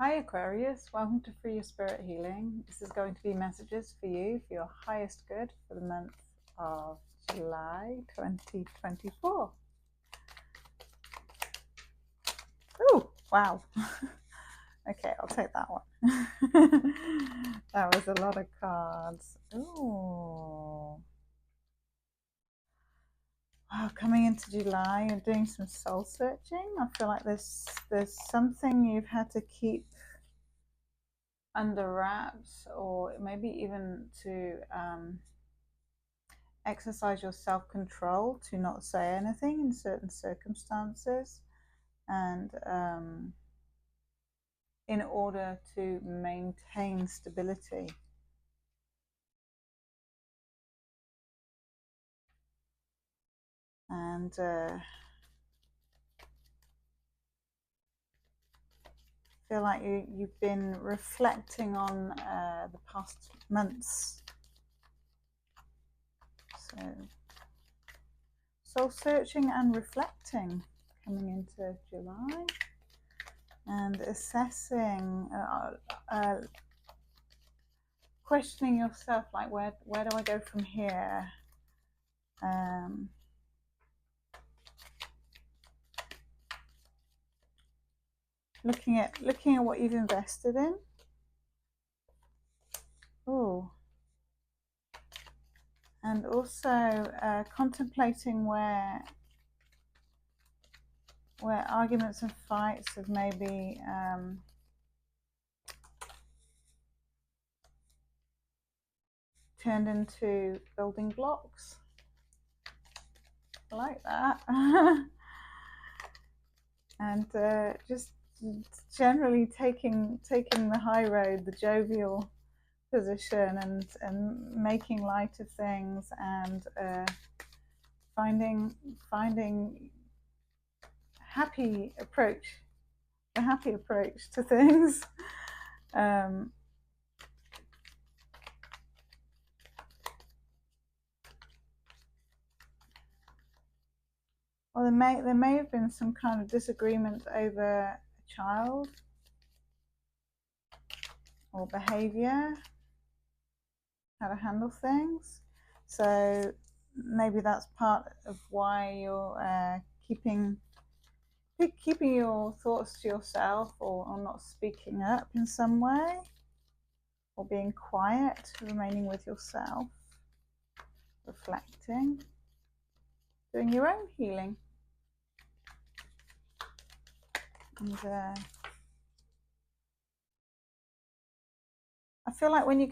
Hi Aquarius, welcome to Free Your Spirit Healing. This is going to be messages for you for your highest good for the month of July 2024. Oh, wow. Okay, I'll take that one. That was a lot of cards. Ooh. Wow, coming into July, you're doing some soul searching. I feel like there's something you've had to keep under wraps, or maybe even to exercise your self-control to not say anything in certain circumstances, and in order to maintain stability. And feel like you've been reflecting on the past months. So soul searching and reflecting coming into July, and assessing, questioning yourself, like where do I go from here? Looking at what you've invested in. Oh, and also contemplating where arguments and fights have maybe turned into building blocks. I like that. And just generally taking the high road, the jovial position, and making light of things, and finding the happy approach to things. Well, there may have been some kind of disagreement over a child or behavior, how to handle things. So maybe that's part of why you're keeping your thoughts to yourself, or not speaking up in some way, or being quiet, remaining with yourself, reflecting, doing your own healing. And I feel like when you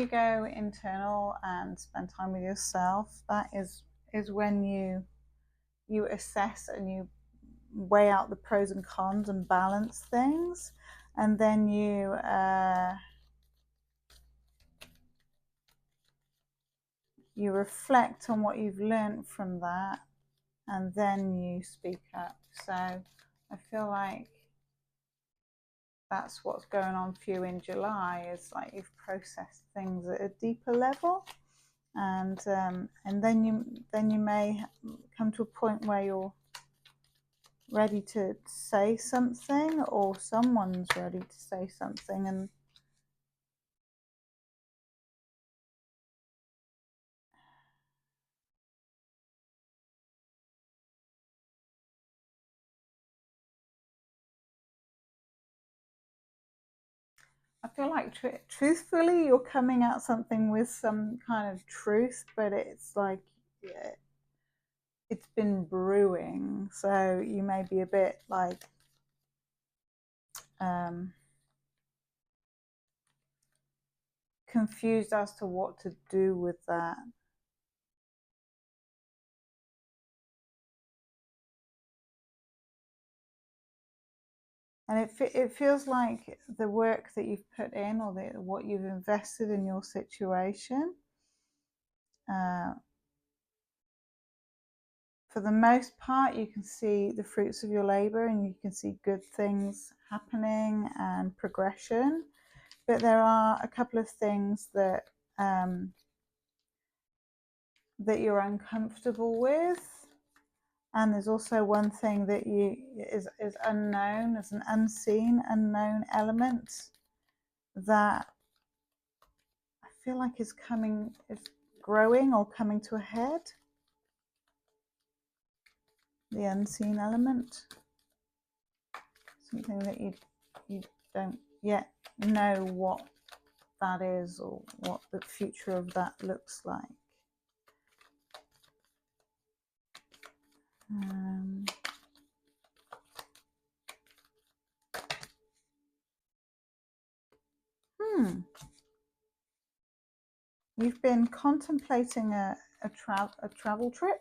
go internal and spend time with yourself, that is when you assess and you weigh out the pros and cons and balance things, and then you reflect on what you've learned from that, and then you speak up. So I feel like that's what's going on for you in July, is like you've processed things at a deeper level, and then you may come to a point where you're ready to say something, or someone's ready to say something, and I feel like truthfully you're coming at something with some kind of truth, but it's like it's been brewing, so you may be a bit like confused as to what to do with that. And it feels like the work that you've put in, or what you've invested in your situation, for the most part, you can see the fruits of your labor, and you can see good things happening and progression. But there are a couple of things that that you're uncomfortable with, And there's also one thing that is unknown, as an unseen, unknown element that I feel like is growing or coming to a head. The unseen element, something that you don't yet know what that is or what the future of that looks like. You've been contemplating a travel trip,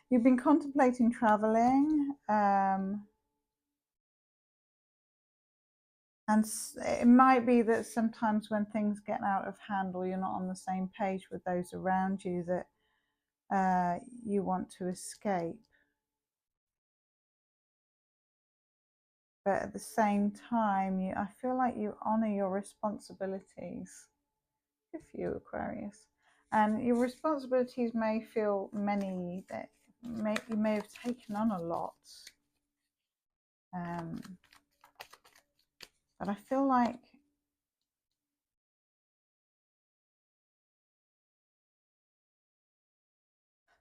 You've been contemplating traveling, and it might be that sometimes when things get out of hand or you're not on the same page with those around you, that you want to escape. But at the same time, I feel like you honor your responsibilities. Good for you, Aquarius. And your responsibilities may feel many, that you may have taken on a lot. But I feel like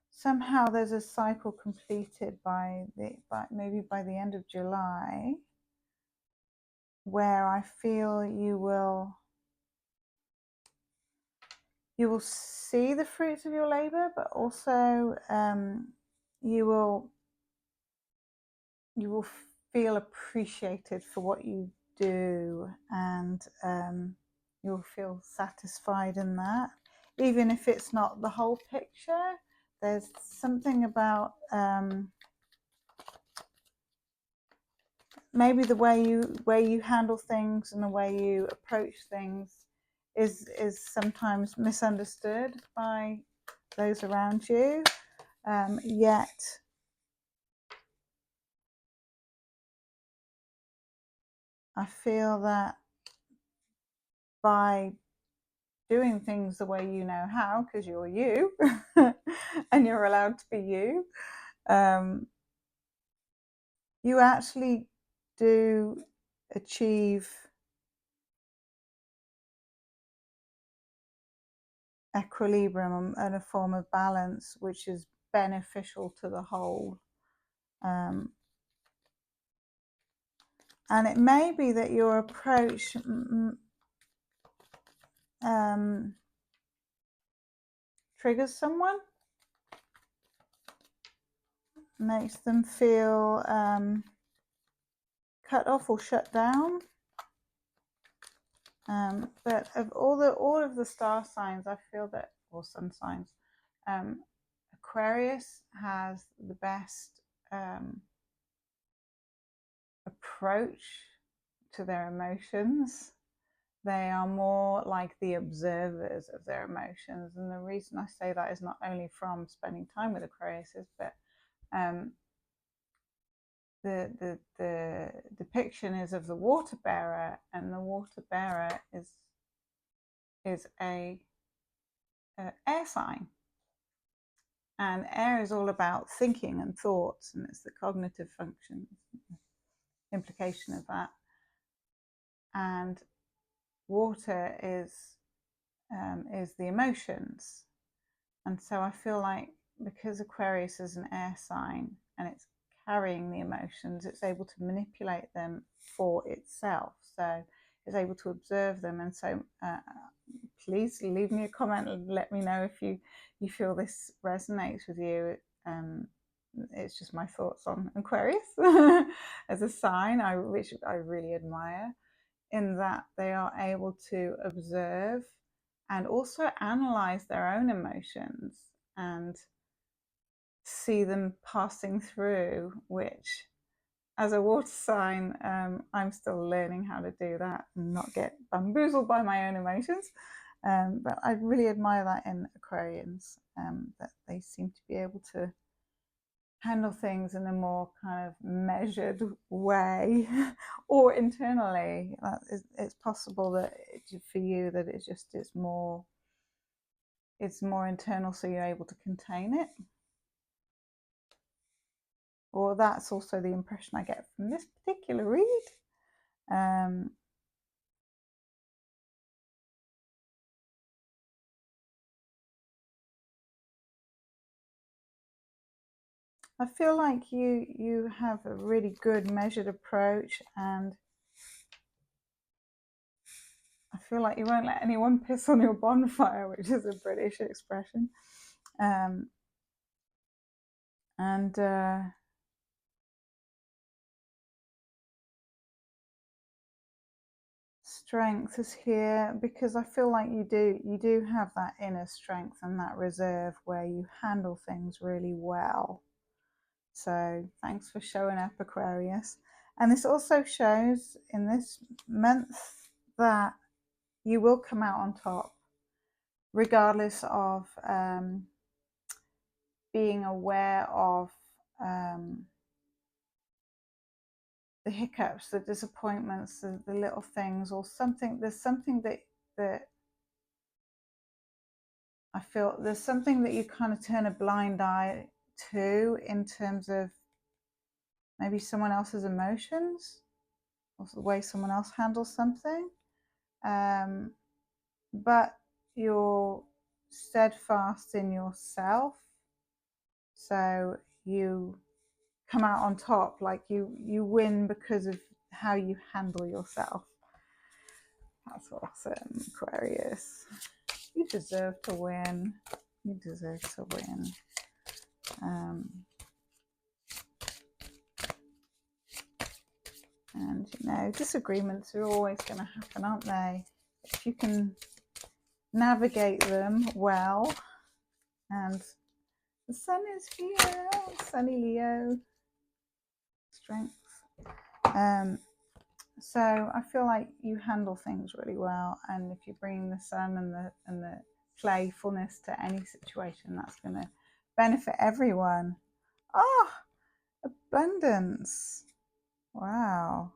somehow there's a cycle completed maybe by the end of July, where I feel you will see the fruits of your labor, but also you will feel appreciated for what you do, and you'll feel satisfied in that, even if it's not the whole picture. There's something about maybe the way you handle things and the way you approach things is sometimes misunderstood by those around you, yet I feel that by doing things the way you know how, because you're you and you're allowed to be you, you actually do achieve equilibrium and a form of balance which is beneficial to the whole. And it may be that your approach triggers someone, makes them feel cut off or shut down. But of all of the star signs, I feel that, or sun signs, Aquarius has the best approach to their emotions. They are more like the observers of their emotions, and the reason I say that is not only from spending time with Aquariuses, but the depiction is of the water bearer, and the water bearer is a air sign, and air is all about thinking and thoughts, and it's the cognitive function implication of that, and water is the emotions. And so I feel like because Aquarius is an air sign and it's carrying the emotions, it's able to manipulate them for itself, so it's able to observe them. And so please leave me a comment and let me know if you feel this resonates with you. It's just my thoughts on Aquarius as a sign, which I really admire, in that they are able to observe and also analyze their own emotions and see them passing through, which as a water sign, I'm still learning how to do that and not get bamboozled by my own emotions. But I really admire that in Aquarians, that they seem to be able to handle things in a more kind of measured way, or internally. It's possible that for you that it's more internal, so you're able to contain it. or that's also the impression I get from this particular read. I feel like you have a really good measured approach, and I feel like you won't let anyone piss on your bonfire, which is a British expression. Strength is here because I feel like you do have that inner strength and that reserve where you handle things really well. So thanks for showing up, Aquarius. And this also shows in this month that you will come out on top, regardless of being aware of the hiccups, the disappointments, the little things, or something. There's something that I feel there's something that you kind of turn a blind eye to in terms of maybe someone else's emotions or the way someone else handles something. But you're steadfast in yourself, so you come out on top, like you win because of how you handle yourself. That's awesome, Aquarius. You deserve to win. You deserve to win. And you know, disagreements are always going to happen, aren't they? If you can navigate them well. And the sun is here, sunny Leo, strength. So I feel like you handle things really well, and if you bring the sun and the playfulness to any situation, that's going to benefit everyone. Oh, abundance. Wow.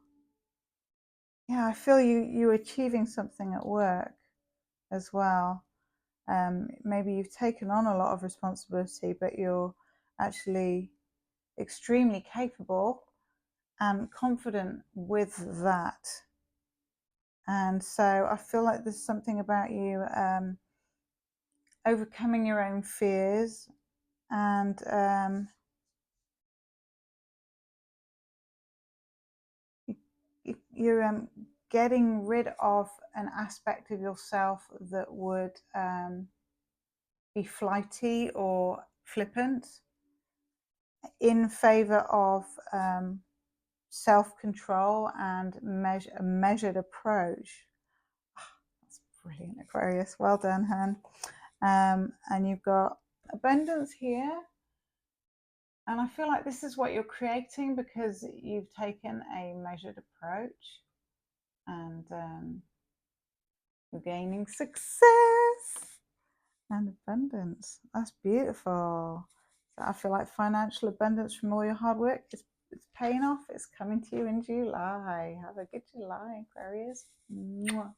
Yeah, I feel you achieving something at work as well. Maybe you've taken on a lot of responsibility, but you're actually extremely capable and confident with that. And so I feel like there's something about you overcoming your own fears, and you're getting rid of an aspect of yourself that would be flighty or flippant in favor of self-control and a measured approach. That's brilliant, Aquarius. Well done, hun. And you've got abundance here. And I feel like this is what you're creating because you've taken a measured approach, and you're gaining success and abundance. That's beautiful. So I feel like financial abundance from all your hard work is paying off. It's coming to you in July. Have a good July, Aquarius. Mwah.